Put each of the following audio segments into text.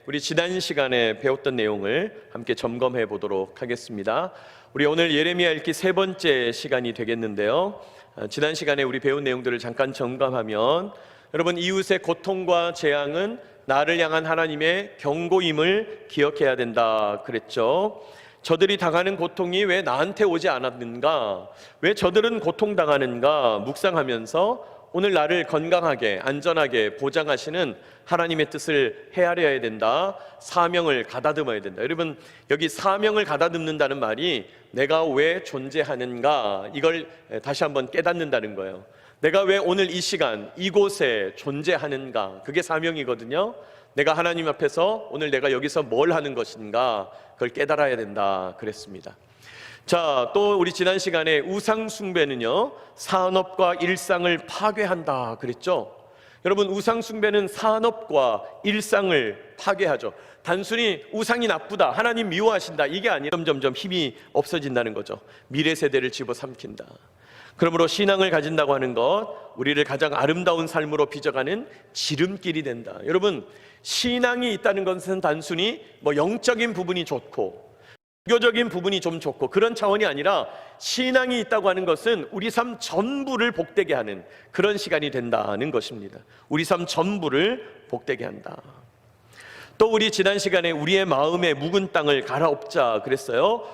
우리 지난 시간에 배웠던 내용을 함께 점검해 보도록 하겠습니다. 우리 오늘 예레미야 읽기 세 번째 시간이 되겠는데요. 지난 시간에 우리 배운 내용들을 잠깐 점검하면, 여러분, 이웃의 고통과 재앙은 나를 향한 하나님의 경고임을 기억해야 된다 그랬죠. 저들이 당하는 고통이 왜 나한테 오지 않았는가, 왜 저들은 고통당하는가 묵상하면서 오늘 나를 건강하게 안전하게 보장하시는 하나님의 뜻을 헤아려야 된다, 사명을 가다듬어야 된다. 여러분, 여기 사명을 가다듬는다는 말이 내가 왜 존재하는가, 이걸 다시 한번 깨닫는다는 거예요. 내가 왜 오늘 이 시간 이곳에 존재하는가, 그게 사명이거든요. 내가 하나님 앞에서 오늘 내가 여기서 뭘 하는 것인가, 그걸 깨달아야 된다 그랬습니다. 자, 또 우리 지난 시간에 우상 숭배는요, 산업과 일상을 파괴한다 그랬죠. 여러분, 우상 숭배는 산업과 일상을 파괴하죠. 단순히 우상이 나쁘다, 하나님 미워하신다, 이게 아니라 점점 힘이 없어진다는 거죠. 미래 세대를 집어삼킨다. 그러므로 신앙을 가진다고 하는 것, 우리를 가장 아름다운 삶으로 빚어가는 지름길이 된다. 여러분, 신앙이 있다는 것은 단순히 영적인 부분이 좋고 종교적인 부분이 좀 좋고 그런 차원이 아니라, 신앙이 있다고 하는 것은 우리 삶 전부를 복되게 하는 그런 시간이 된다는 것입니다. 우리 삶 전부를 복되게 한다. 또 우리 지난 시간에 우리의 마음에 묵은 땅을 갈아엎자 그랬어요.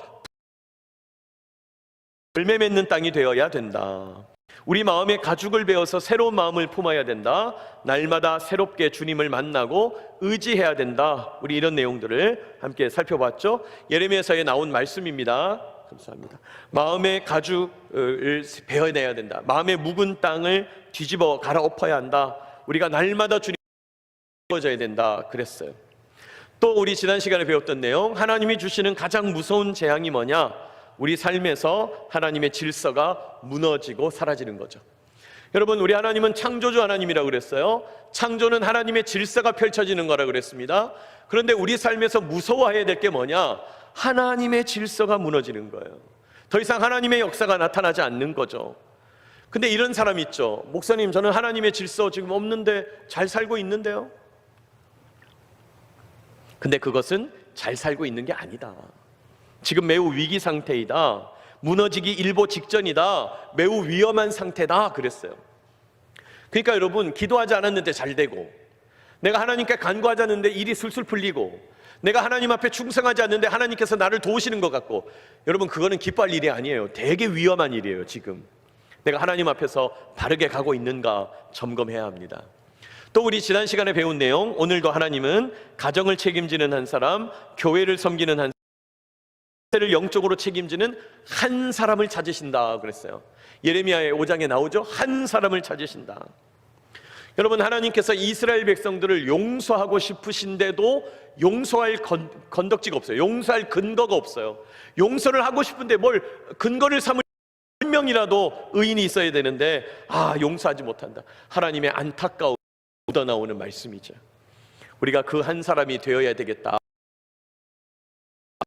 열매 맺는 땅이 되어야 된다. 우리 마음에 가죽을 베어서 새로운 마음을 품어야 된다. 날마다 새롭게 주님을 만나고 의지해야 된다. 우리 이런 내용들을 함께 살펴봤죠. 예레미야서에 나온 말씀입니다. 감사합니다. 마음의 가죽을 베어내야 된다. 마음의 묵은 땅을 뒤집어 갈아엎어야 한다. 우리가 날마다 주님을 져야 된다 그랬어요. 또 우리 지난 시간에 배웠던 내용, 하나님이 주시는 가장 무서운 재앙이 뭐냐? 우리 삶에서 하나님의 질서가 무너지고 사라지는 거죠. 여러분, 우리 하나님은 창조주 하나님이라고 그랬어요. 창조는 하나님의 질서가 펼쳐지는 거라고 그랬습니다. 그런데 우리 삶에서 무서워해야 될 게 뭐냐? 하나님의 질서가 무너지는 거예요. 더 이상 하나님의 역사가 나타나지 않는 거죠. 근데 이런 사람 있죠. 목사님, 저는 하나님의 질서 지금 없는데 잘 살고 있는데요. 근데 그것은 잘 살고 있는 게 아니다. 지금 매우 위기 상태이다. 무너지기 일보 직전이다. 매우 위험한 상태다 그랬어요. 그러니까 여러분, 기도하지 않았는데 잘 되고, 내가 하나님께 간구하지 않는데 일이 술술 풀리고, 내가 하나님 앞에 충성하지 않는데 하나님께서 나를 도우시는 것 같고, 여러분, 그거는 기뻐할 일이 아니에요. 되게 위험한 일이에요. 지금 내가 하나님 앞에서 바르게 가고 있는가 점검해야 합니다. 또 우리 지난 시간에 배운 내용, 오늘도 하나님은 가정을 책임지는 한 사람, 교회를 섬기는 한 를 영적으로 책임지는 한 사람을 찾으신다 그랬어요. 예레미야의 5장에 나오죠. 한 사람을 찾으신다. 여러분, 하나님께서 이스라엘 백성들을 용서하고 싶으신데도 용서할 건덕지가 없어요. 용서할 근거가 없어요. 용서를 하고 싶은데 뭘 근거를 삼을, 한 명이라도 의인이 있어야 되는데 용서하지 못한다. 하나님의 안타까움 묻어나오는 말씀이죠. 우리가 그 한 사람이 되어야 되겠다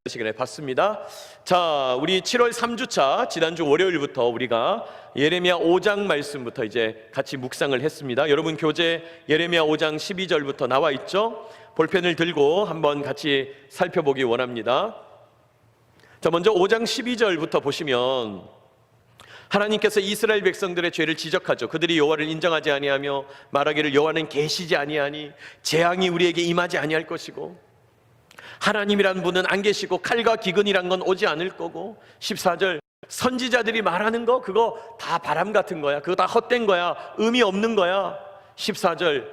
시간에 봤습니다. 자, 우리 7월 3주차 지난주 월요일부터 우리가 예레미야 5장 말씀부터 이제 같이 묵상을 했습니다. 여러분, 교재 예레미야 5장 12절부터 나와 있죠. 볼펜을 들고 한번 같이 살펴보기 원합니다. 자, 먼저 5장 12절부터 보시면 하나님께서 이스라엘 백성들의 죄를 지적하죠. 그들이 여호와를 인정하지 아니하며 말하기를 여호와는 계시지 아니하니 재앙이 우리에게 임하지 아니할 것이고, 하나님이란 분은 안 계시고 칼과 기근이란 건 오지 않을 거고, 14절 선지자들이 말하는 거 그거 다 바람 같은 거야. 그거 다 헛된 거야. 의미 없는 거야. 14절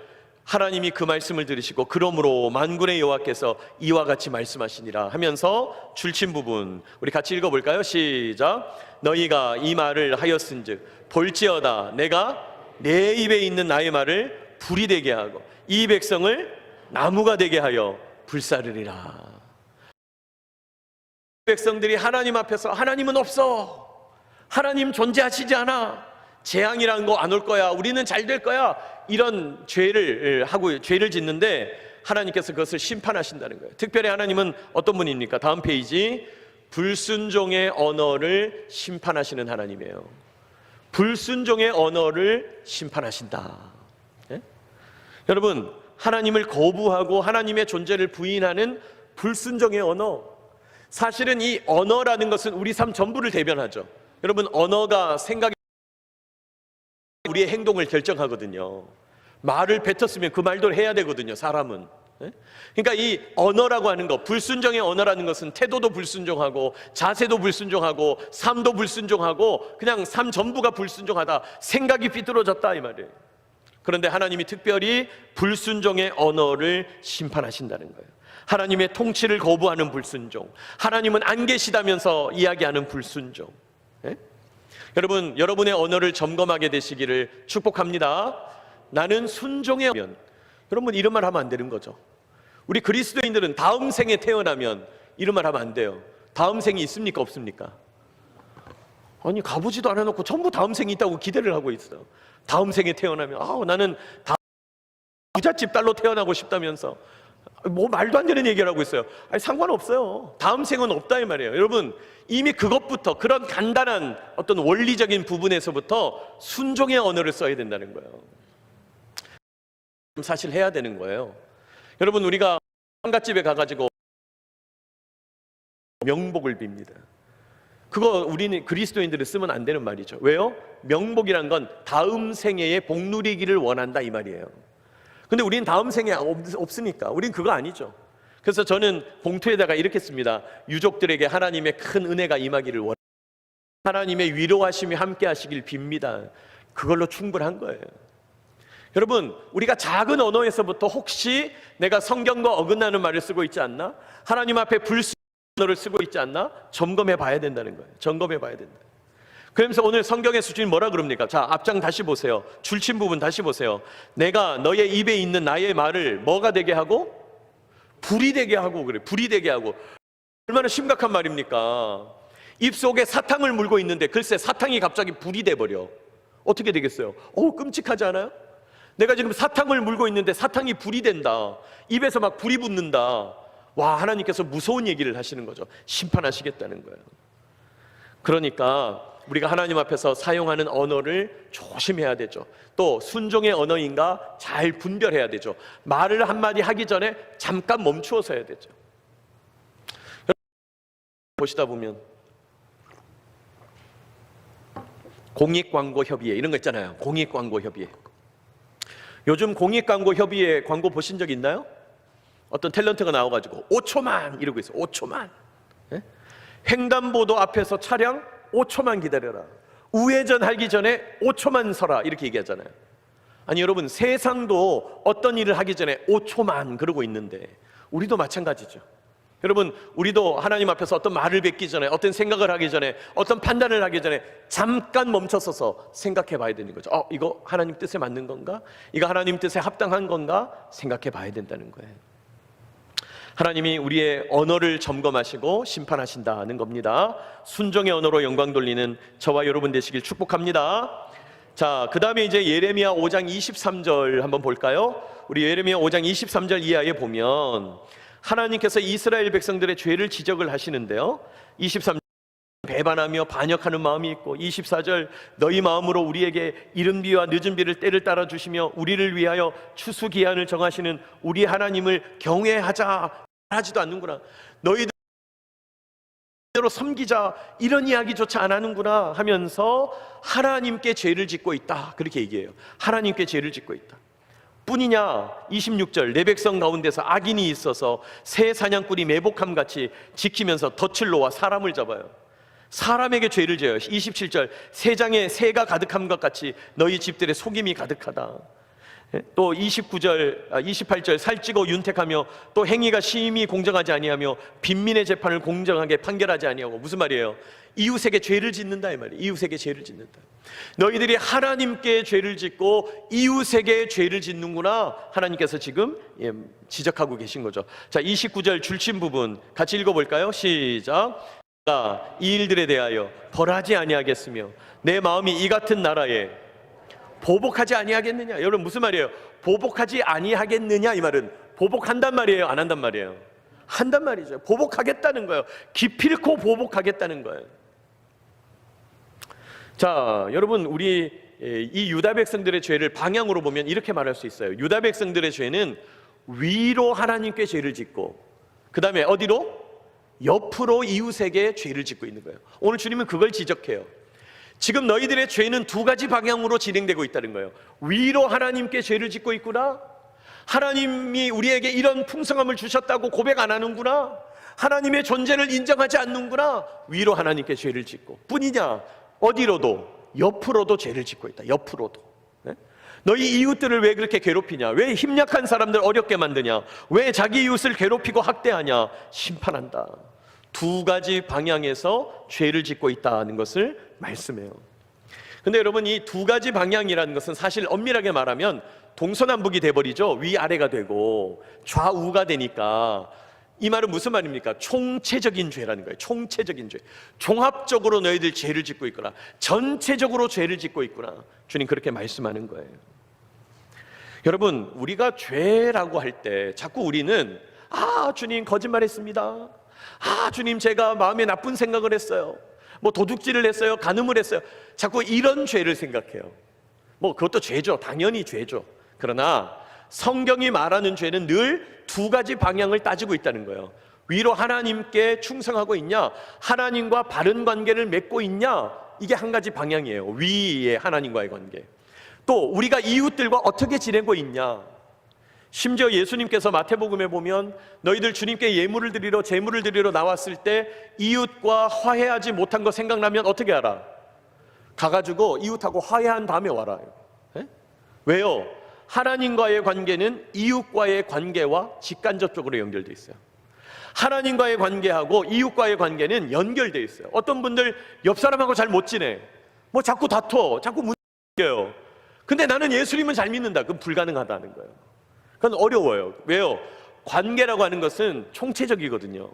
하나님이 그 말씀을 들으시고 그러므로 만군의 여호와께서 이와 같이 말씀하시니라 하면서 줄친 부분 우리 같이 읽어볼까요? 시작. 너희가 이 말을 하였은즉 볼지어다 내가 내 입에 있는 나의 말을 불이 되게 하고 이 백성을 나무가 되게 하여 불사르리라. 백성들이 하나님 앞에서 하나님은 없어, 하나님 존재하시지 않아, 재앙이라는 거 안 올 거야, 우리는 잘 될 거야, 이런 죄를 하고 죄를 짓는데 하나님께서 그것을 심판하신다는 거예요. 특별히 하나님은 어떤 분입니까? 다음 페이지. 불순종의 언어를 심판하시는 하나님이에요. 불순종의 언어를 심판하신다. 예? 여러분, 하나님을 거부하고 하나님의 존재를 부인하는 불순종의 언어. 사실은 이 언어라는 것은 우리 삶 전부를 대변하죠. 여러분, 언어가 생각이 우리의 행동을 결정하거든요. 말을 뱉었으면 그 말도 해야 되거든요, 사람은. 그러니까 이 언어라고 하는 것, 불순종의 언어라는 것은 태도도 불순종하고 자세도 불순종하고 삶도 불순종하고 그냥 삶 전부가 불순종하다, 생각이 삐뚤어졌다 이 말이에요. 그런데 하나님이 특별히 불순종의 언어를 심판하신다는 거예요. 하나님의 통치를 거부하는 불순종, 하나님은 안 계시다면서 이야기하는 불순종. 여러분, 여러분의 언어를 점검하게 되시기를 축복합니다. 나는 순종의 언어. 여러분, 이런 말 하면 안 되는 거죠. 우리 그리스도인들은 다음 생에 태어나면 이런 말 하면 안 돼요. 다음 생이 있습니까, 없습니까? 아니, 가보지도 않아놓고 전부 다음 생이 있다고 기대를 하고 있어요. 다음 생에 태어나면 나는 부잣집 딸로 태어나고 싶다면서 뭐 말도 안 되는 얘기를 하고 있어요. 아니, 상관없어요. 다음 생은 없다 이 말이에요. 여러분, 이미 그것부터, 그런 간단한 어떤 원리적인 부분에서부터 순종의 언어를 써야 된다는 거예요. 사실 해야 되는 거예요. 여러분, 우리가 상갓집에 가가지고 명복을 빕니다. 그거 우리는 그리스도인들은 쓰면 안 되는 말이죠. 왜요? 명복이란 건 다음 생애에 복 누리기를 원한다 이 말이에요. 근데 우리는 다음 생에 없으니까 우린 그거 아니죠. 그래서 저는 봉투에다가 이렇게 씁니다. 유족들에게 하나님의 큰 은혜가 임하기를 원합니다. 하나님의 위로하심이 함께 하시길 빕니다. 그걸로 충분한 거예요. 여러분, 우리가 작은 언어에서부터 혹시 내가 성경과 어긋나는 말을 쓰고 있지 않나? 하나님 앞에 불순종의 언어를 쓰고 있지 않나? 점검해 봐야 된다는 거예요. 점검해 봐야 된다. 그러면서 오늘 성경의 수준이 뭐라 그럽니까? 자, 앞장 다시 보세요. 줄친 부분 다시 보세요. 내가 너의 입에 있는 나의 말을 뭐가 되게 하고? 불이 되게 하고 그래. 불이 되게 하고. 얼마나 심각한 말입니까? 입속에 사탕을 물고 있는데 글쎄 사탕이 갑자기 불이 돼버려. 어떻게 되겠어요? 끔찍하지 않아요? 내가 지금 사탕을 물고 있는데 사탕이 불이 된다. 입에서 막 불이 붙는다. 와, 하나님께서 무서운 얘기를 하시는 거죠. 심판하시겠다는 거예요. 그러니까 우리가 하나님 앞에서 사용하는 언어를 조심해야 되죠. 또 순종의 언어인가 잘 분별해야 되죠. 말을 한마디 하기 전에 잠깐 멈추어서 해야 되죠. 보시다 보면 공익광고협의회 이런 거 있잖아요. 공익광고협의회. 요즘 공익광고협의회 광고 보신 적 있나요? 어떤 탤런트가 나와가지고 5초만 이러고 있어요. 5초만. 횡단보도 앞에서 차량 5초만 기다려라. 우회전 하기 전에 5초만 서라. 이렇게 얘기하잖아요. 아니, 여러분, 세상도 어떤 일을 하기 전에 5초만 그러고 있는데 우리도 마찬가지죠. 여러분, 우리도 하나님 앞에서 어떤 말을 뱉기 전에, 어떤 생각을 하기 전에, 어떤 판단을 하기 전에 잠깐 멈춰서서 생각해 봐야 되는 거죠. 이거 하나님 뜻에 맞는 건가? 이거 하나님 뜻에 합당한 건가? 생각해 봐야 된다는 거예요. 하나님이 우리의 언어를 점검하시고 심판하신다는 겁니다. 순종의 언어로 영광 돌리는 저와 여러분 되시길 축복합니다. 자, 그 다음에 이제 예레미야 5장 23절 한번 볼까요? 우리 예레미야 5장 23절 이하에 보면 하나님께서 이스라엘 백성들의 죄를 지적을 하시는데요. 23절 배반하며 반역하는 마음이 있고, 24절 너희 마음으로 우리에게 이른 비와 늦은 비를 때를 따라 주시며 우리를 위하여 추수 기한을 정하시는 우리 하나님을 경외하자 하지도 않는구나. 너희들 대로 섬기자 이런 이야기조차 안 하는구나 하면서 하나님께 죄를 짓고 있다. 그렇게 얘기해요. 하나님께 죄를 짓고 있다. 뿐이냐, 26절 내 백성 가운데서 악인이 있어서 새 사냥꾼이 매복함같이 지키면서 덫을 놓아 사람을 잡아요. 사람에게 죄를 져요. 27절 새장에 새가 가득함 것 같이 너희 집들의 속임이 가득하다. 또 28절 살찌고 윤택하며 또 행위가 심히 공정하지 아니하며 빈민의 재판을 공정하게 판결하지 아니하고. 무슨 말이에요? 이웃에게 죄를 짓는다 이 말이에요. 이웃에게 죄를 짓는다. 너희들이 하나님께 죄를 짓고 이웃에게 죄를 짓는구나. 하나님께서 지금 지적하고 계신 거죠. 자, 29절 줄친 부분 같이 읽어볼까요? 시작. 이 일들에 대하여 벌하지 아니하겠으며 내 마음이 이 같은 나라에 보복하지 아니하겠느냐. 여러분, 무슨 말이에요? 보복하지 아니하겠느냐 이 말은 보복한단 말이에요, 안 한단 말이에요? 한단 말이죠. 보복하겠다는 거예요. 기필코 보복하겠다는 거예요. 자, 여러분, 우리 이 유다 백성들의 죄를 방향으로 보면 이렇게 말할 수 있어요. 유다 백성들의 죄는 위로 하나님께 죄를 짓고 그 다음에 어디로? 옆으로 이웃에게 죄를 짓고 있는 거예요. 오늘 주님은 그걸 지적해요. 지금 너희들의 죄는 두 가지 방향으로 진행되고 있다는 거예요. 위로 하나님께 죄를 짓고 있구나. 하나님이 우리에게 이런 풍성함을 주셨다고 고백 안 하는구나. 하나님의 존재를 인정하지 않는구나. 위로 하나님께 죄를 짓고 뿐이냐, 어디로도 옆으로도 죄를 짓고 있다. 옆으로도. 네? 너희 이웃들을 왜 그렇게 괴롭히냐? 왜 힘약한 사람들 어렵게 만드냐? 왜 자기 이웃을 괴롭히고 학대하냐? 심판한다. 두 가지 방향에서 죄를 짓고 있다는 것을 말씀해요. 근데 여러분, 이 두 가지 방향이라는 것은 사실 엄밀하게 말하면 동서남북이 돼버리죠. 위아래가 되고 좌우가 되니까. 이 말은 무슨 말입니까? 총체적인 죄라는 거예요. 총체적인 죄. 종합적으로 너희들 죄를 짓고 있구나. 전체적으로 죄를 짓고 있구나. 주님 그렇게 말씀하는 거예요. 여러분, 우리가 죄라고 할 때 자꾸 우리는 주님 거짓말했습니다. 주님 제가 마음에 나쁜 생각을 했어요. 뭐 도둑질을 했어요. 간음을 했어요. 자꾸 이런 죄를 생각해요. 뭐 그것도 죄죠. 당연히 죄죠. 그러나 성경이 말하는 죄는 늘 두 가지 방향을 따지고 있다는 거예요. 위로 하나님께 충성하고 있냐, 하나님과 바른 관계를 맺고 있냐, 이게 한 가지 방향이에요. 위의 하나님과의 관계. 또 우리가 이웃들과 어떻게 지내고 있냐. 심지어 예수님께서 마태복음에 보면 너희들 주님께 예물을 드리러 제물을 드리러 나왔을 때 이웃과 화해하지 못한 거 생각나면 어떻게 하라? 가가지고 이웃하고 화해한 다음에 와라. 네? 왜요? 하나님과의 관계는 이웃과의 관계와 직간접적으로 연결되어 있어요. 하나님과의 관계하고 이웃과의 관계는 연결되어 있어요. 어떤 분들 옆 사람하고 잘 못 지내, 뭐 자꾸 다퉈, 자꾸 문제요. 근데 나는 예수님은 잘 믿는다. 그건 불가능하다는 거예요. 그건 어려워요. 왜요? 관계라고 하는 것은 총체적이거든요.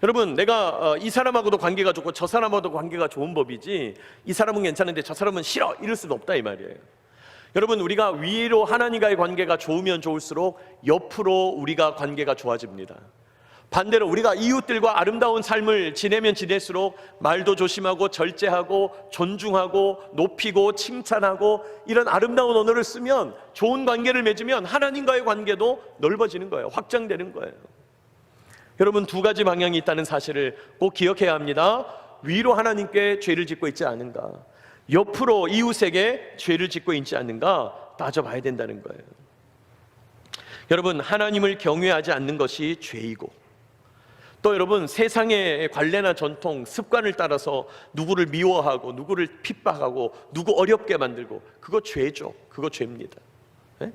여러분, 내가 이 사람하고도 관계가 좋고 저 사람하고도 관계가 좋은 법이지 이 사람은 괜찮은데 저 사람은 싫어, 이럴 수는 없다 이 말이에요. 여러분, 우리가 위로 하나님과의 관계가 좋으면 좋을수록 옆으로 우리가 관계가 좋아집니다. 반대로 우리가 이웃들과 아름다운 삶을 지내면 지낼수록 말도 조심하고 절제하고 존중하고 높이고 칭찬하고 이런 아름다운 언어를 쓰면, 좋은 관계를 맺으면 하나님과의 관계도 넓어지는 거예요. 확장되는 거예요. 여러분, 두 가지 방향이 있다는 사실을 꼭 기억해야 합니다. 위로 하나님께 죄를 짓고 있지 않은가, 옆으로 이웃에게 죄를 짓고 있지 않는가 따져봐야 된다는 거예요. 여러분, 하나님을 경외하지 않는 것이 죄이고, 또 여러분, 세상의 관례나 전통, 습관을 따라서 누구를 미워하고 누구를 핍박하고 누구 어렵게 만들고, 그거 죄죠. 그거 죄입니다. 네?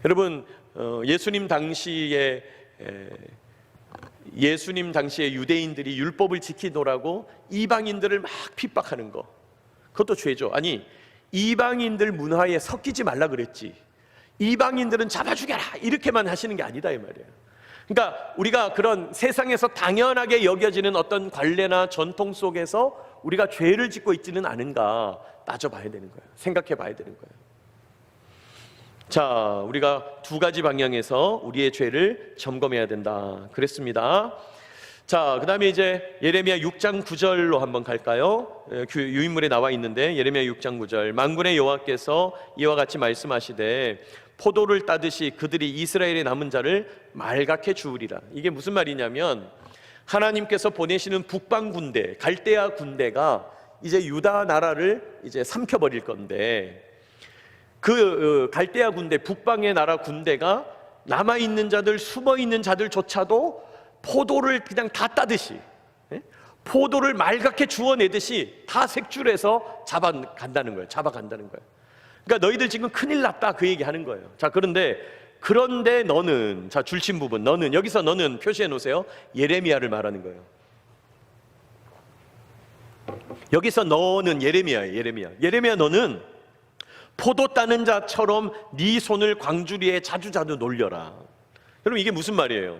여러분, 예수님 당시에 유대인들이 율법을 지키더라고 이방인들을 막 핍박하는 거, 그것도 죄죠. 아니, 이방인들 문화에 섞이지 말라 그랬지, 이방인들은 잡아 죽여라 이렇게만 하시는 게 아니다 이 말이에요. 그러니까 우리가 그런 세상에서 당연하게 여겨지는 어떤 관례나 전통 속에서 우리가 죄를 짓고 있지는 않은가 따져봐야 되는 거예요. 생각해 봐야 되는 거예요. 자, 우리가 두 가지 방향에서 우리의 죄를 점검해야 된다 그랬습니다. 자, 그 다음에 이제 예레미야 6장 9절로 한번 갈까요? 유인물에 나와 있는데, 예레미야 6장 9절, 만군의 여호와께서 이와 같이 말씀하시되 포도를 따듯이 그들이 이스라엘의 남은 자를 말갛게 주우리라. 이게 무슨 말이냐면, 하나님께서 보내시는 북방 군대, 갈대아 군대가 이제 유다 나라를 이제 삼켜버릴 건데, 그 갈대아 군대, 북방의 나라 군대가 남아있는 자들, 숨어있는 자들조차도 포도를 그냥 다 따듯이, 포도를 말갛게 주워내듯이 다 색출해서 잡아간다는 거예요. 그러니까 너희들 지금 큰일 났다 그 얘기 하는 거예요. 자, 그런데 너는, 자, 줄친 부분, 너는, 여기서 너는 표시해 놓으세요. 예레미야를 말하는 거예요. 여기서 너는 예레미야예요. 예레미야, 너는 포도 따는 자처럼 네 손을 광주리에 자주 놀려라. 여러분, 이게 무슨 말이에요?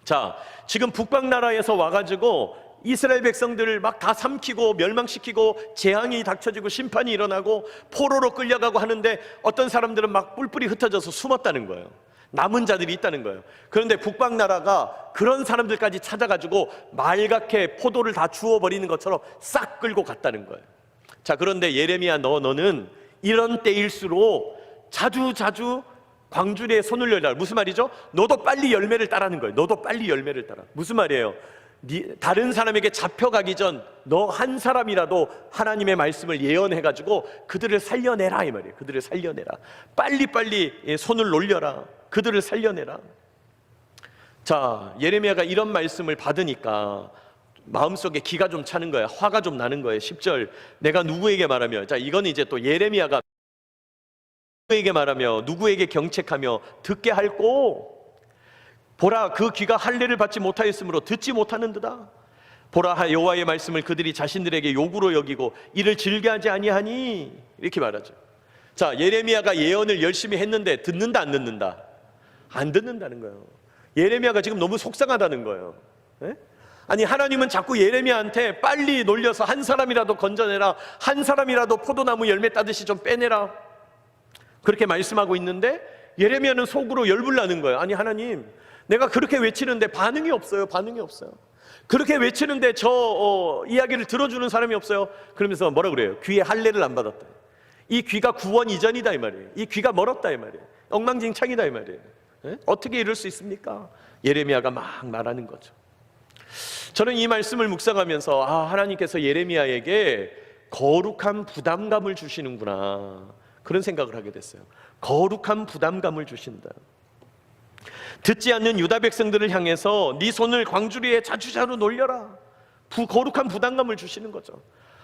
자, 지금 북방 나라에서 와가지고 이스라엘 백성들을 막 다 삼키고 멸망시키고 재앙이 닥쳐지고 심판이 일어나고 포로로 끌려가고 하는데, 어떤 사람들은 막 뿔뿔이 흩어져서 숨었다는 거예요. 남은 자들이 있다는 거예요. 그런데 북방 나라가 그런 사람들까지 찾아가지고 말갛게 포도를 다 주워버리는 것처럼 싹 끌고 갔다는 거예요. 자, 그런데 예레미야, 너는 이런 때일수록 자주 광주리에 손을 열라. 무슨 말이죠? 너도 빨리 열매를 따라는 거예요. 너도 빨리 열매를 따라. 무슨 말이에요? 다른 사람에게 잡혀가기 전 너 한 사람이라도 하나님의 말씀을 예언해가지고 그들을 살려내라 이 말이에요. 그들을 살려내라. 빨리빨리 손을 놀려라. 그들을 살려내라. 자, 예레미야가 이런 말씀을 받으니까 마음속에 기가 좀 차는 거예요. 화가 좀 나는 거예요. 10절 내가 누구에게 말하며, 자, 이건 이제 또 예레미야가 누구에게 말하며 누구에게 경책하며 듣게 할꼬. 보라, 그 귀가 할례를 받지 못하였으므로 듣지 못하는도다. 보라, 여호와의 말씀을 그들이 자신들에게 욕으로 여기고 이를 즐겨하지 아니하니. 이렇게 말하죠. 자, 예레미야가 예언을 열심히 했는데 듣는다 안 듣는다? 안 듣는다는 거예요. 예레미야가 지금 너무 속상하다는 거예요. 네? 아니, 하나님은 자꾸 예레미야한테 빨리 놀려서 한 사람이라도 건져내라, 한 사람이라도 포도나무 열매 따듯이 좀 빼내라, 그렇게 말씀하고 있는데 예레미야는 속으로 열불나는 거예요. 아니, 하나님, 내가 그렇게 외치는데 반응이 없어요. 반응이 없어요. 그렇게 외치는데 이야기를 들어주는 사람이 없어요. 그러면서 뭐라 그래요? 귀에 할례를 안 받았다. 이 귀가 구원 이전이다 이 말이에요. 이 귀가 멀었다 이 말이에요. 엉망진창이다 이 말이에요. 네? 어떻게 이럴 수 있습니까? 예레미야가 막 말하는 거죠. 저는 이 말씀을 묵상하면서 하나님께서 예레미야에게 거룩한 부담감을 주시는구나, 그런 생각을 하게 됐어요. 거룩한 부담감을 주신다. 듣지 않는 유다 백성들을 향해서 네 손을 광주리에 자주자주 놀려라. 거룩한 부담감을 주시는 거죠.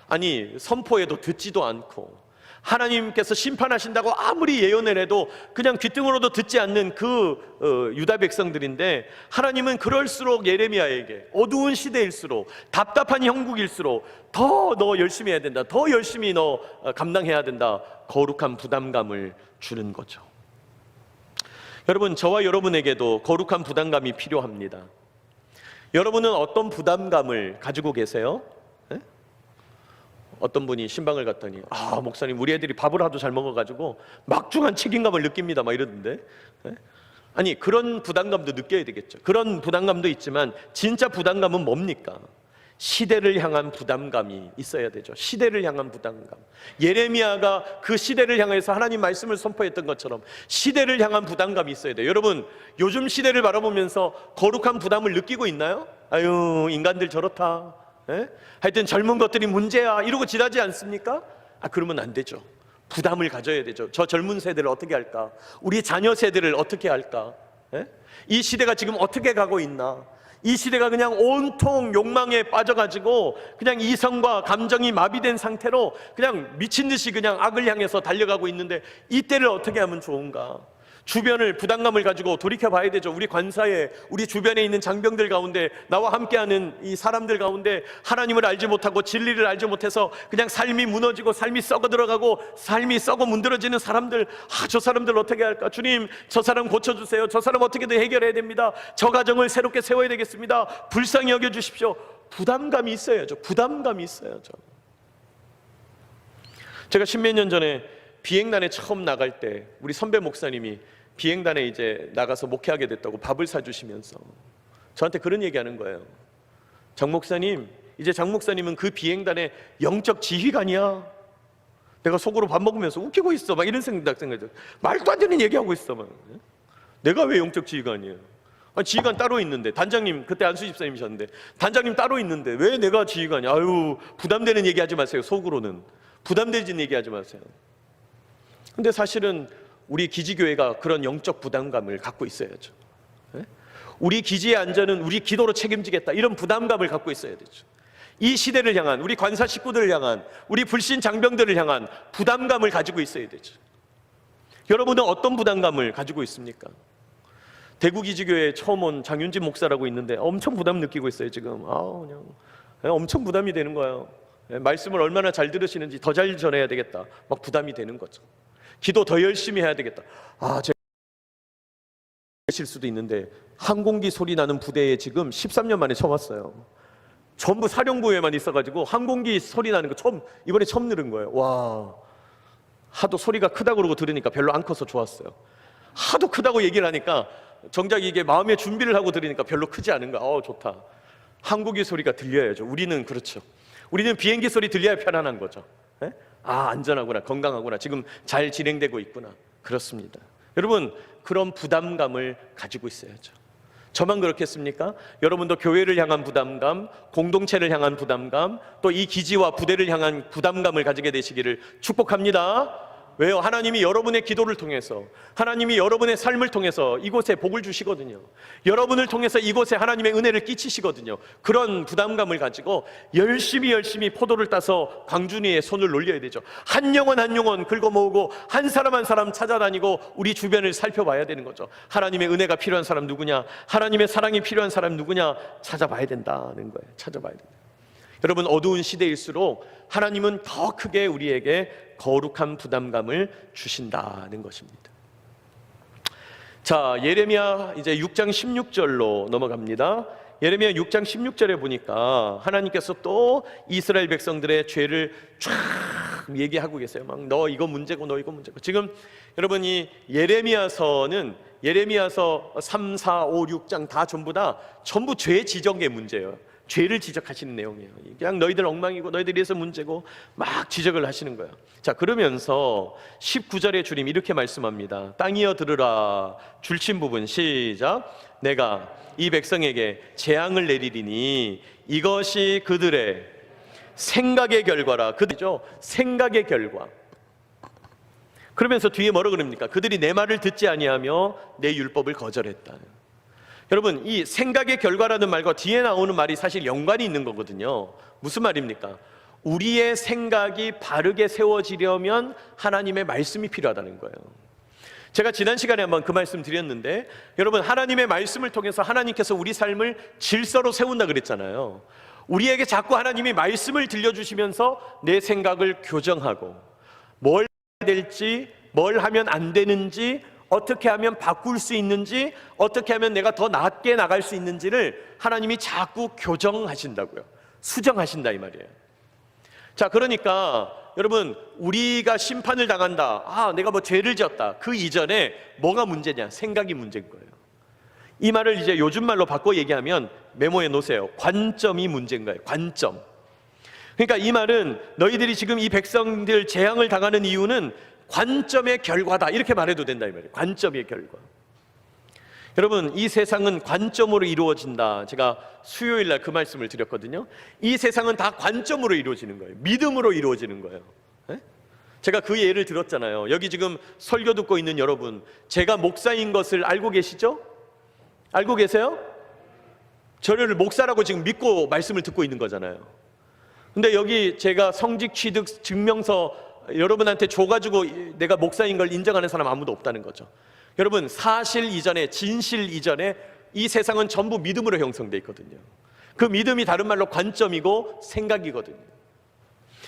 아니, 선포해도 듣지도 않고 하나님께서 심판하신다고 아무리 예언을 해도 그냥 귓등으로도 듣지 않는 그 유다 백성들인데, 하나님은 그럴수록 예레미야에게 어두운 시대일수록, 답답한 형국일수록 더 너 열심히 해야 된다, 더 열심히 너 감당해야 된다, 거룩한 부담감을 주는 거죠. 여러분, 저와 여러분에게도 거룩한 부담감이 필요합니다. 여러분은 어떤 부담감을 가지고 계세요? 네? 어떤 분이 신방을 갔더니 목사님, 우리 애들이 밥을 하도 잘 먹어가지고 막중한 책임감을 느낍니다 막 이러던데. 네? 아니, 그런 부담감도 느껴야 되겠죠. 그런 부담감도 있지만 진짜 부담감은 뭡니까? 시대를 향한 부담감이 있어야 되죠. 시대를 향한 부담감. 예레미야가 그 시대를 향해서 하나님 말씀을 선포했던 것처럼 시대를 향한 부담감이 있어야 돼요. 여러분, 요즘 시대를 바라보면서 거룩한 부담을 느끼고 있나요? 아유, 인간들 저렇다, 하여튼 젊은 것들이 문제야, 이러고 지나지 않습니까? 그러면 안 되죠. 부담을 가져야 되죠. 저 젊은 세대를 어떻게 할까? 우리 자녀 세대를 어떻게 할까? 이 시대가 지금 어떻게 가고 있나? 이 시대가 그냥 온통 욕망에 빠져가지고 그냥 이성과 감정이 마비된 상태로 그냥 미친 듯이 그냥 악을 향해서 달려가고 있는데, 이때를 어떻게 하면 좋은가? 주변을 부담감을 가지고 돌이켜봐야 되죠. 우리 관사에, 우리 주변에 있는 장병들 가운데, 나와 함께하는 이 사람들 가운데 하나님을 알지 못하고 진리를 알지 못해서 그냥 삶이 무너지고 삶이 썩어 들어가고 삶이 썩어 문드러지는 사람들, 저 사람들 어떻게 할까? 주님, 저 사람 고쳐주세요. 저 사람 어떻게든 해결해야 됩니다. 저 가정을 새롭게 세워야 되겠습니다. 불쌍히 여겨주십시오. 부담감이 있어야죠. 부담감이 있어야죠. 제가 십몇 년 전에 비행단에 처음 나갈 때 우리 선배 목사님이 비행단에 이제 나가서 목회하게 됐다고 밥을 사주시면서 저한테 그런 얘기하는 거예요. 장 목사님, 이제 장 목사님은 그 비행단의 영적 지휘관이야. 내가 속으로 밥 먹으면서 웃기고 있어 막 이런 생각이 말도 안 되는 얘기하고 있어 막. 내가 왜 영적 지휘관이에요? 지휘관 따로 있는데, 단장님, 그때 안수 집사님이셨는데 단장님 따로 있는데 왜 내가 지휘관이야? 아유, 부담되는 얘기하지 마세요. 속으로는 부담되는 얘기하지 마세요. 근데 사실은 우리 기지교회가 그런 영적 부담감을 갖고 있어야죠. 우리 기지의 안전은 우리 기도로 책임지겠다, 이런 부담감을 갖고 있어야 되죠. 이 시대를 향한, 우리 관사 식구들을 향한, 우리 불신 장병들을 향한 부담감을 가지고 있어야 되죠. 여러분은 어떤 부담감을 가지고 있습니까? 대구 기지교회에 처음 온 장윤진 목사라고 있는데 엄청 부담 느끼고 있어요 지금. 그냥 엄청 부담이 되는 거예요. 말씀을 얼마나 잘 들으시는지 더 잘 전해야 되겠다, 막 부담이 되는 거죠. 기도 더 열심히 해야 되겠다. 제가 실 수도 있는데 항공기 소리 나는 부대에 지금 13년 만에 처음 왔어요. 전부 사령부에만 있어가지고 항공기 소리 나는 거 이번에 처음 들은 거예요. 와, 하도 소리가 크다고 그러고 들으니까 별로 안 커서 좋았어요. 하도 크다고 얘기를 하니까 정작 이게 마음의 준비를 하고 들으니까 별로 크지 않은 거야. 좋다. 항공기 소리가 들려야죠. 우리는 그렇죠. 우리는 비행기 소리 들려야 편안한 거죠. 안전하구나, 건강하구나, 지금 잘 진행되고 있구나. 그렇습니다. 여러분, 그런 부담감을 가지고 있어야죠. 저만 그렇겠습니까? 여러분도 교회를 향한 부담감, 공동체를 향한 부담감, 또 이 기지와 부대를 향한 부담감을 가지게 되시기를 축복합니다. 왜요? 하나님이 여러분의 기도를 통해서, 하나님이 여러분의 삶을 통해서 이곳에 복을 주시거든요. 여러분을 통해서 이곳에 하나님의 은혜를 끼치시거든요. 그런 부담감을 가지고 열심히 포도를 따서 광준이의 손을 놀려야 되죠. 한 영혼 긁어 모으고 한 사람 찾아다니고 우리 주변을 살펴봐야 되는 거죠. 하나님의 은혜가 필요한 사람 누구냐, 하나님의 사랑이 필요한 사람 누구냐 찾아봐야 된다는 거예요. 찾아봐야 된다. 여러분, 어두운 시대일수록 하나님은 더 크게 우리에게 거룩한 부담감을 주신다는 것입니다. 자, 예레미야 이제 6장 16절로 넘어갑니다. 예레미야 6장 16절에 보니까 하나님께서 또 이스라엘 백성들의 죄를 쫙 얘기하고 계세요. 막 너 이거 문제고 너 이거 문제고. 지금 여러분, 이 예레미야서는 예레미야서 3, 4, 5, 6장 다 전부 죄 지적의 문제예요. 죄를 지적하시는 내용이에요. 그냥 너희들 엉망이고 너희들이 해서 문제고 막 지적을 하시는 거예요. 자, 그러면서 19절에 주님 이렇게 말씀합니다. 땅이여 들으라. 줄친 부분 시작. 내가 이 백성에게 재앙을 내리리니 이것이 그들의 생각의 결과라. 그들이죠. 생각의 결과. 그러면서 뒤에 뭐라 그럽니까? 그들이 내 말을 듣지 아니하며 내 율법을 거절했다. 여러분, 이 생각의 결과라는 말과 뒤에 나오는 말이 사실 연관이 있는 거거든요. 무슨 말입니까? 우리의 생각이 바르게 세워지려면 하나님의 말씀이 필요하다는 거예요. 제가 지난 시간에 한번 그 말씀 드렸는데, 여러분, 하나님의 말씀을 통해서 하나님께서 우리 삶을 질서로 세운다 그랬잖아요. 우리에게 자꾸 하나님이 말씀을 들려주시면서 내 생각을 교정하고 뭘 해야 될지, 뭘 하면 안 되는지, 어떻게 하면 바꿀 수 있는지, 어떻게 하면 내가 더 나게 나갈 수 있는지를 하나님이 자꾸 교정하신다고요. 수정하신다 이 말이에요. 자, 그러니까 여러분, 우리가 심판을 당한다, 내가 뭐 죄를 지었다, 그 이전에 뭐가 문제냐? 생각이 문제인 거예요. 이 말을 이제 요즘 말로 바꿔 얘기하면 메모해 놓으세요. 관점이 문제인 거예요. 관점. 그러니까 이 말은 너희들이 지금 이 백성들 재앙을 당하는 이유는 관점의 결과다, 이렇게 말해도 된다 이 말이에요. 관점의 결과. 여러분, 이 세상은 관점으로 이루어진다. 제가 수요일 날 그 말씀을 드렸거든요. 이 세상은 다 관점으로 이루어지는 거예요. 믿음으로 이루어지는 거예요. 네? 제가 그 예를 들었잖아요. 여기 지금 설교 듣고 있는 여러분, 제가 목사인 것을 알고 계시죠? 알고 계세요? 저를 목사라고 지금 믿고 말씀을 듣고 있는 거잖아요. 근데 여기 제가 성직 취득 증명서 여러분한테 줘가지고 내가 목사인 걸 인정하는 사람 아무도 없다는 거죠. 여러분, 사실 이전에, 진실 이전에 이 세상은 전부 믿음으로 형성되어 있거든요. 그 믿음이 다른 말로 관점이고 생각이거든요.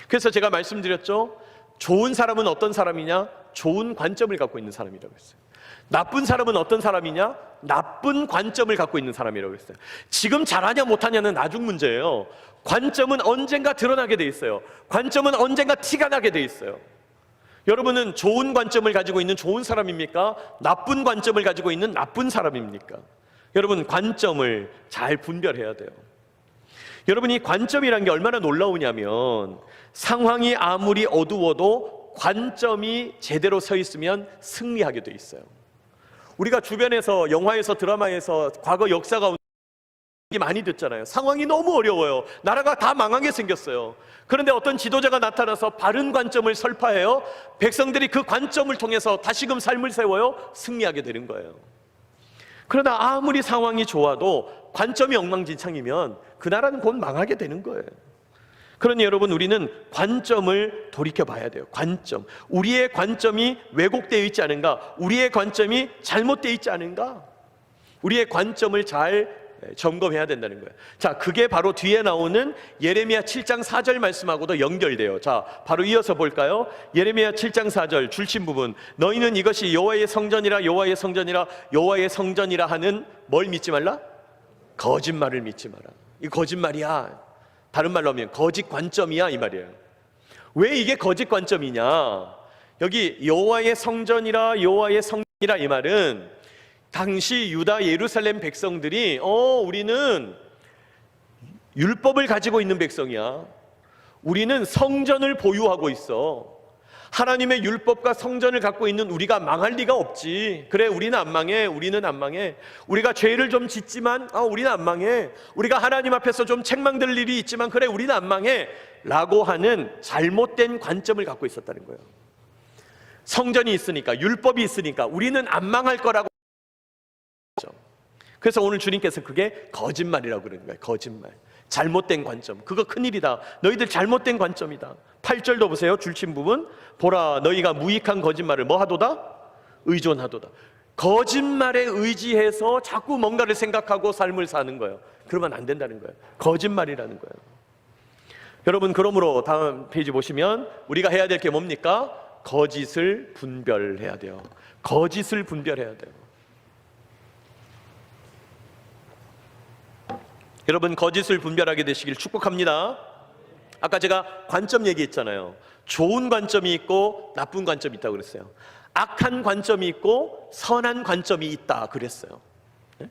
그래서 제가 말씀드렸죠. 좋은 사람은 어떤 사람이냐? 좋은 관점을 갖고 있는 사람이라고 했어요. 나쁜 사람은 어떤 사람이냐? 나쁜 관점을 갖고 있는 사람이라고 했어요. 지금 잘하냐 못하냐는 나중 문제예요. 관점은 언젠가 드러나게 돼 있어요. 관점은 언젠가 티가 나게 돼 있어요. 여러분은 좋은 관점을 가지고 있는 좋은 사람입니까? 나쁜 관점을 가지고 있는 나쁜 사람입니까? 여러분, 관점을 잘 분별해야 돼요. 여러분, 이 관점이란 게 얼마나 놀라우냐면, 상황이 아무리 어두워도 관점이 제대로 서 있으면 승리하게 돼 있어요. 우리가 주변에서, 영화에서, 드라마에서 과거 역사가 많이 듣잖아요. 상황이 너무 어려워요. 나라가 다 망하게 생겼어요. 그런데 어떤 지도자가 나타나서 바른 관점을 설파해요. 백성들이 그 관점을 통해서 다시금 삶을 세워요. 승리하게 되는 거예요. 그러나 아무리 상황이 좋아도 관점이 엉망진창이면 그 나라는 곧 망하게 되는 거예요. 그러니 여러분, 우리는 관점을 돌이켜 봐야 돼요. 관점. 우리의 관점이 왜곡되어 있지 않은가? 우리의 관점이 잘못되어 있지 않은가? 우리의 관점을 잘 점검해야 된다는 거예요. 자, 그게 바로 뒤에 나오는 예레미야 7장 4절 말씀하고도 연결돼요. 자, 바로 이어서 볼까요? 예레미야 7장 4절 줄친 부분. 너희는 이것이 여호와의 성전이라, 여호와의 성전이라, 여호와의 성전이라 하는 뭘 믿지 말라? 거짓말을 믿지 마라. 이 거짓말이야. 다른 말로 하면 거짓 관점이야 이 말이에요. 왜 이게 거짓 관점이냐? 여기 여호와의 성전이라, 여호와의 성전이라 이 말은 당시 유다 예루살렘 백성들이 우리는 율법을 가지고 있는 백성이야. 우리는 성전을 보유하고 있어. 하나님의 율법과 성전을 갖고 있는 우리가 망할 리가 없지. 그래, 우리는 안 망해. 우리는 안 망해. 우리가 죄를 좀 짓지만 우리는 안 망해. 우리가 하나님 앞에서 좀 책망될 일이 있지만 그래, 우리는 안 망해 라고 하는 잘못된 관점을 갖고 있었다는 거예요. 성전이 있으니까, 율법이 있으니까 우리는 안 망할 거라고. 그래서 오늘 주님께서 그게 거짓말이라고 그러는 거예요. 거짓말, 잘못된 관점. 그거 큰일이다. 너희들 잘못된 관점이다. 8절도 보세요. 줄친 부분. 보라, 너희가 무익한 거짓말을 뭐 하도다? 의존하도다. 거짓말에 의지해서 자꾸 뭔가를 생각하고 삶을 사는 거예요. 그러면 안 된다는 거예요. 거짓말이라는 거예요. 여러분, 그러므로 다음 페이지 보시면 우리가 해야 될 게 뭡니까? 거짓을 분별해야 돼요. 거짓을 분별해야 돼요. 여러분, 거짓을 분별하게 되시길 축복합니다. 아까 제가 관점 얘기했잖아요. 좋은 관점이 있고 나쁜 관점이 있다고 그랬어요. 악한 관점이 있고 선한 관점이 있다 그랬어요. 네?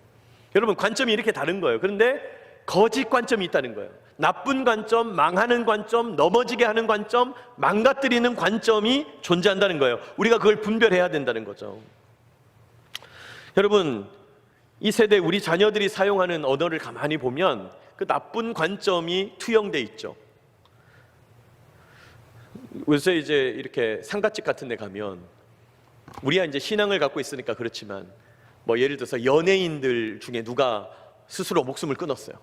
여러분, 관점이 이렇게 다른 거예요. 그런데 거짓 관점이 있다는 거예요. 나쁜 관점, 망하는 관점, 넘어지게 하는 관점, 망가뜨리는 관점이 존재한다는 거예요. 우리가 그걸 분별해야 된다는 거죠. 여러분, 이 세대 우리 자녀들이 사용하는 언어를 가만히 보면 그 나쁜 관점이 투영돼 있죠. 요새 이제 이렇게 상가집 같은 데 가면 우리가 이제 신앙을 갖고 있으니까 그렇지만 뭐 예를 들어서 연예인들 중에 누가 스스로 목숨을 끊었어요.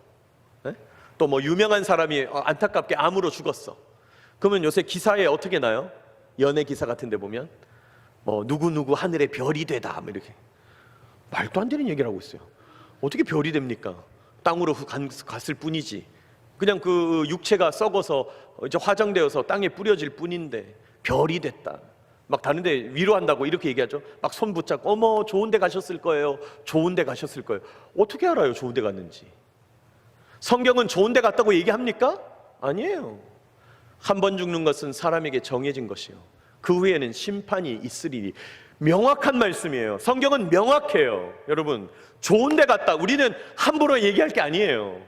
네? 또 뭐 유명한 사람이 안타깝게 암으로 죽었어. 그러면 요새 기사에 어떻게 나요? 연예 기사 같은 데 보면 뭐 누구누구 하늘의 별이 되다 뭐 이렇게. 말도 안 되는 얘기를 하고 있어요. 어떻게 별이 됩니까? 땅으로 갔을 뿐이지. 그냥 그 육체가 썩어서 이제 화장되어서 땅에 뿌려질 뿐인데 별이 됐다. 막 다른데 위로한다고 이렇게 얘기하죠. 막 손 붙잡고 어머 좋은 데 가셨을 거예요. 좋은 데 가셨을 거예요. 어떻게 알아요 좋은 데 갔는지? 성경은 좋은 데 갔다고 얘기합니까? 아니에요. 한 번 죽는 것은 사람에게 정해진 것이요 그 후에는 심판이 있으리니. 명확한 말씀이에요. 성경은 명확해요. 여러분, 좋은 데 갔다 우리는 함부로 얘기할 게 아니에요.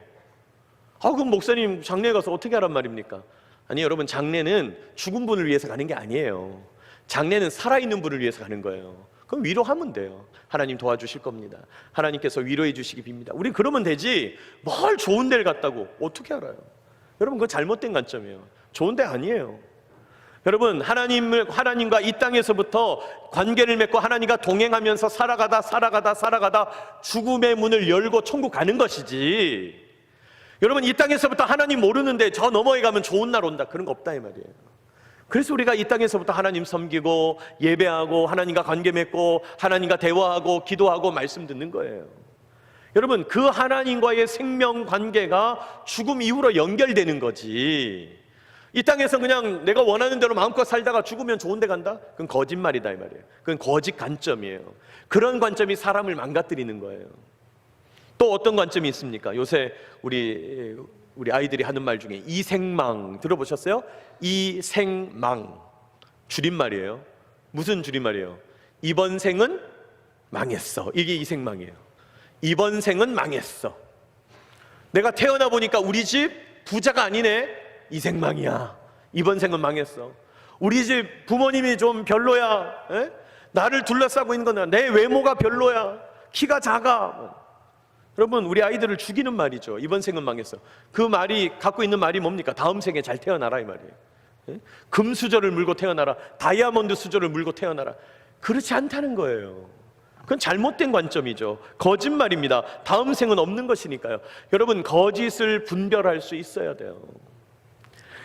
그럼 목사님 장례에 가서 어떻게 하란 말입니까? 아니, 여러분, 장례는 죽은 분을 위해서 가는 게 아니에요. 장례는 살아있는 분을 위해서 가는 거예요. 그럼 위로하면 돼요. 하나님 도와주실 겁니다. 하나님께서 위로해 주시기 빕니다. 우리 그러면 되지 뭘 좋은 데를 갔다고 어떻게 알아요? 여러분, 그거 잘못된 관점이에요. 좋은 데 아니에요. 여러분, 하나님과 이 땅에서부터 관계를 맺고 하나님과 동행하면서 살아가다 죽음의 문을 열고 천국 가는 것이지, 여러분, 이 땅에서부터 하나님 모르는데 저 너머에 가면 좋은 날 온다, 그런 거 없다 이 말이에요. 그래서 우리가 이 땅에서부터 하나님 섬기고 예배하고 하나님과 관계 맺고 하나님과 대화하고 기도하고 말씀 듣는 거예요. 여러분, 그 하나님과의 생명 관계가 죽음 이후로 연결되는 거지, 이 땅에서 그냥 내가 원하는 대로 마음껏 살다가 죽으면 좋은 데 간다? 그건 거짓말이다 이 말이에요. 그건 거짓 관점이에요. 그런 관점이 사람을 망가뜨리는 거예요. 또 어떤 관점이 있습니까? 요새 우리 아이들이 하는 말 중에 이생망 들어보셨어요? 이생망 줄임말이에요. 무슨 줄임말이에요? 이번 생은 망했어. 이게 이생망이에요. 이번 생은 망했어. 내가 태어나 보니까 우리 집 부자가 아니네. 이생망이야. 이번 생은 망했어. 우리 집 부모님이 좀 별로야. 에? 나를 둘러싸고 있는 건 내 외모가 별로야. 키가 작아. 여러분, 우리 아이들을 죽이는 말이죠. 이번 생은 망했어. 그 말이 갖고 있는 말이 뭡니까? 다음 생에 잘 태어나라 이 말이에요. 에? 금수저를 물고 태어나라. 다이아몬드 수저를 물고 태어나라. 그렇지 않다는 거예요. 그건 잘못된 관점이죠. 거짓말입니다. 다음 생은 없는 것이니까요. 여러분, 거짓을 분별할 수 있어야 돼요.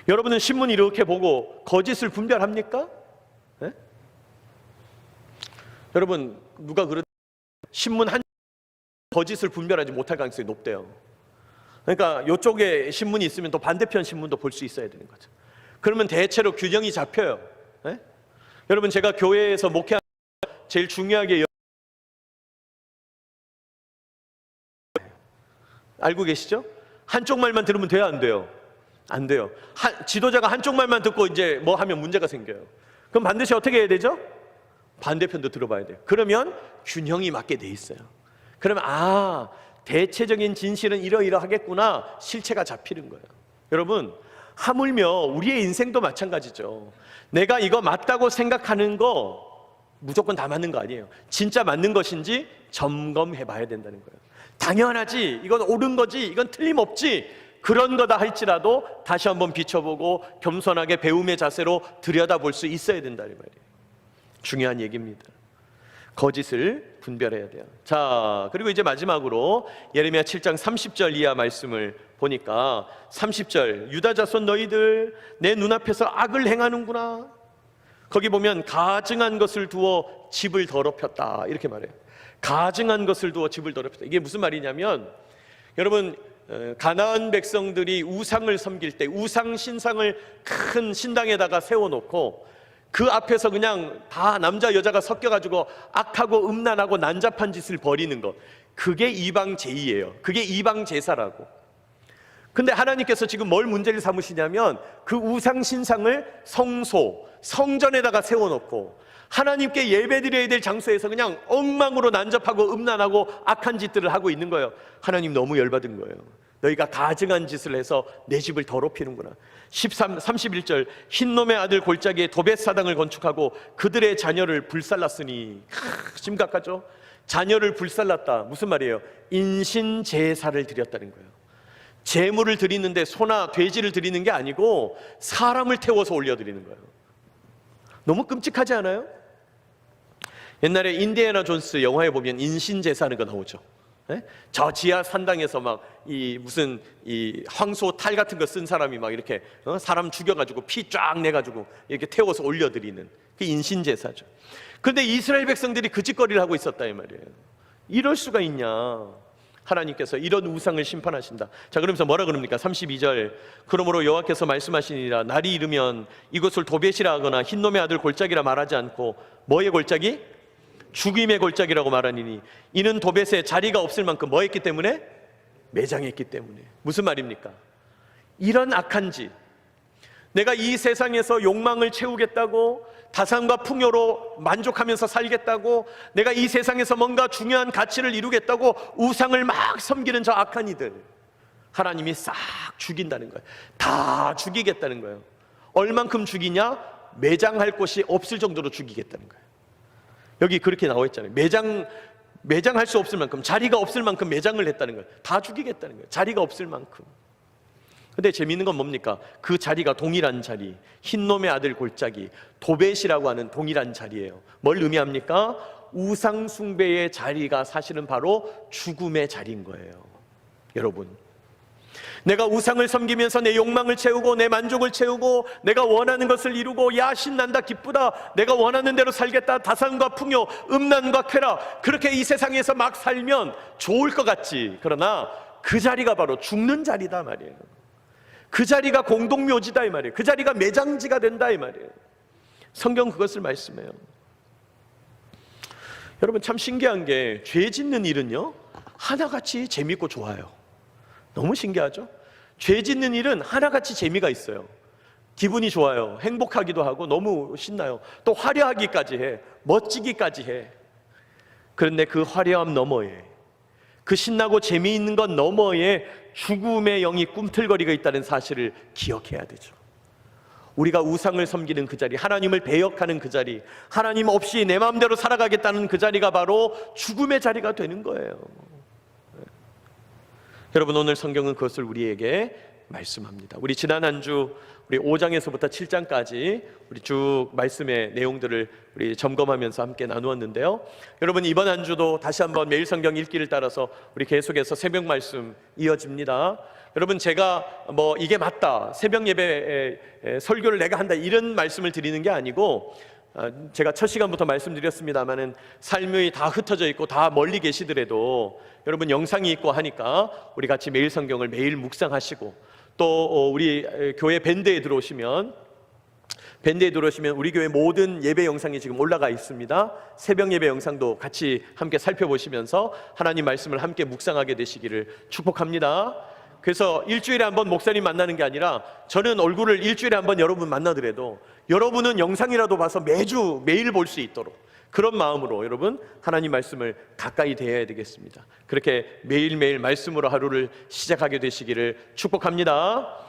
여러분은 신문 이렇게 보고 거짓을 분별합니까? 네? 여러분, 누가 그런 신문 한 거짓을 분별하지 못할 가능성이 높대요. 그러니까 이쪽에 신문이 있으면 또 반대편 신문도 볼 수 있어야 되는 거죠. 그러면 대체로 균형이 잡혀요. 네? 여러분, 제가 교회에서 목회하는 제일 중요하게 알고 계시죠? 한쪽 말만 들으면 돼요, 안 돼요? 안 돼요. 지도자가 한쪽 말만 듣고 이제 뭐 하면 문제가 생겨요. 그럼 반드시 어떻게 해야 되죠? 반대편도 들어봐야 돼요. 그러면 균형이 맞게 돼 있어요. 그러면 대체적인 진실은 이러이러하겠구나, 실체가 잡히는 거예요. 여러분, 하물며 우리의 인생도 마찬가지죠. 내가 이거 맞다고 생각하는 거 무조건 다 맞는 거 아니에요. 진짜 맞는 것인지 점검해 봐야 된다는 거예요. 당연하지, 이건 옳은 거지, 이건 틀림없지, 그런 거다 할지라도 다시 한번 비춰보고 겸손하게 배움의 자세로 들여다볼 수 있어야 된다는 말이에요. 중요한 얘기입니다. 거짓을 분별해야 돼요. 자, 그리고 이제 마지막으로 예레미야 7장 30절 이하 말씀을 보니까 30절, 유다 자손 너희들 내 눈앞에서 악을 행하는구나. 거기 보면 가증한 것을 두어 집을 더럽혔다 이렇게 말해요. 가증한 것을 두어 집을 더럽혔다. 이게 무슨 말이냐면, 여러분, 가나안 백성들이 우상을 섬길 때 우상 신상을 큰 신당에다가 세워놓고 그 앞에서 그냥 다 남자 여자가 섞여가지고 악하고 음란하고 난잡한 짓을 벌이는 것, 그게 이방 제의예요. 그게 이방 제사라고. 근데 하나님께서 지금 뭘 문제를 삼으시냐면, 그 우상 신상을 성소, 성전에다가 세워놓고 하나님께 예배드려야 될 장소에서 그냥 엉망으로 난잡하고 음란하고 악한 짓들을 하고 있는 거예요. 하나님 너무 열받은 거예요. 너희가 가증한 짓을 해서 내 집을 더럽히는구나. 31절, 흰놈의 아들 골짜기에 도벳 사당을 건축하고 그들의 자녀를 불살랐으니. 심각하죠? 자녀를 불살랐다. 무슨 말이에요? 인신 제사를 드렸다는 거예요. 제물을 드리는데 소나 돼지를 드리는 게 아니고 사람을 태워서 올려드리는 거예요. 너무 끔찍하지 않아요? 옛날에 인디애나 존스 영화에 보면 인신 제사하는 거 나오죠. 네? 저 지하 산당에서 막 이 무슨 이 황소 탈 같은 거 쓴 사람이 막 이렇게 사람 죽여가지고 피 쫙 내가지고 이렇게 태워서 올려드리는 그 인신 제사죠. 그런데 이스라엘 백성들이 그 짓거리를 하고 있었다 이 말이에요. 이럴 수가 있냐? 하나님께서 이런 우상을 심판하신다. 자, 그러면서 뭐라 그럽니까? 32절, 그러므로 여호와께서 말씀하시니라, 날이 이르면 이것을 도벳이라 하거나 흰놈의 아들 골짜기라 말하지 않고 뭐의 골짜기? 죽임의 골짜기라고 말하니니, 이는 도벳에 자리가 없을 만큼 뭐 했기 때문에? 매장했기 때문에. 무슨 말입니까? 이런 악한 짓, 내가 이 세상에서 욕망을 채우겠다고, 다산과 풍요로 만족하면서 살겠다고, 내가 이 세상에서 뭔가 중요한 가치를 이루겠다고 우상을 막 섬기는 저 악한 이들, 하나님이 싹 죽인다는 거예요. 다 죽이겠다는 거예요. 얼만큼 죽이냐? 매장할 곳이 없을 정도로 죽이겠다는 거예요. 여기 그렇게 나와 있잖아요. 매장할 수 없을 만큼, 자리가 없을 만큼 매장을 했다는 거예요. 다 죽이겠다는 거예요. 자리가 없을 만큼. 근데 재미있는 건 뭡니까? 그 자리가 동일한 자리, 흰놈의 아들 골짜기, 도벳이라고 하는 동일한 자리예요. 뭘 의미합니까? 우상 숭배의 자리가 사실은 바로 죽음의 자리인 거예요. 여러분, 내가 우상을 섬기면서 내 욕망을 채우고 내 만족을 채우고 내가 원하는 것을 이루고, 야 신난다 기쁘다, 내가 원하는 대로 살겠다, 다산과 풍요, 음란과 쾌락, 그렇게 이 세상에서 막 살면 좋을 것 같지. 그러나 그 자리가 바로 죽는 자리다 말이에요. 그 자리가 공동묘지다 이 말이에요. 그 자리가 매장지가 된다 이 말이에요. 성경 그것을 말씀해요. 여러분, 참 신기한 게, 죄 짓는 일은요 하나같이 재밌고 좋아요. 너무 신기하죠? 죄 짓는 일은 하나같이 재미가 있어요. 기분이 좋아요. 행복하기도 하고 너무 신나요. 또 화려하기까지 해. 멋지기까지 해. 그런데 그 화려함 너머에, 그 신나고 재미있는 것 너머에 죽음의 영이 꿈틀거리고 있다는 사실을 기억해야 되죠. 우리가 우상을 섬기는 그 자리, 하나님을 배역하는 그 자리, 하나님 없이 내 마음대로 살아가겠다는 그 자리가 바로 죽음의 자리가 되는 거예요. 여러분, 오늘 성경은 그것을 우리에게 말씀합니다. 우리 지난 한 주 우리 5장에서부터 7장까지 우리 쭉 말씀의 내용들을 우리 점검하면서 함께 나누었는데요. 여러분, 이번 한 주도 다시 한번 매일 성경 읽기를 따라서 우리 계속해서 새벽 말씀 이어집니다. 여러분, 제가 뭐 이게 맞다, 새벽 예배 설교를 내가 한다, 이런 말씀을 드리는 게 아니고, 제가 첫 시간부터 말씀드렸습니다마는 삶이 다 흩어져 있고 다 멀리 계시더라도 여러분 영상이 있고 하니까 우리 같이 매일 성경을 매일 묵상하시고, 또 우리 교회 밴드에 들어오시면 우리 교회 모든 예배 영상이 지금 올라가 있습니다. 새벽 예배 영상도 같이 함께 살펴보시면서 하나님 말씀을 함께 묵상하게 되시기를 축복합니다. 그래서 일주일에 한 번 목사님 만나는 게 아니라, 저는 얼굴을 일주일에 한 번 여러분 만나더라도 여러분은 영상이라도 봐서 매일 볼 수 있도록, 그런 마음으로 여러분 하나님 말씀을 가까이 대해야 되겠습니다. 그렇게 매일매일 말씀으로 하루를 시작하게 되시기를 축복합니다.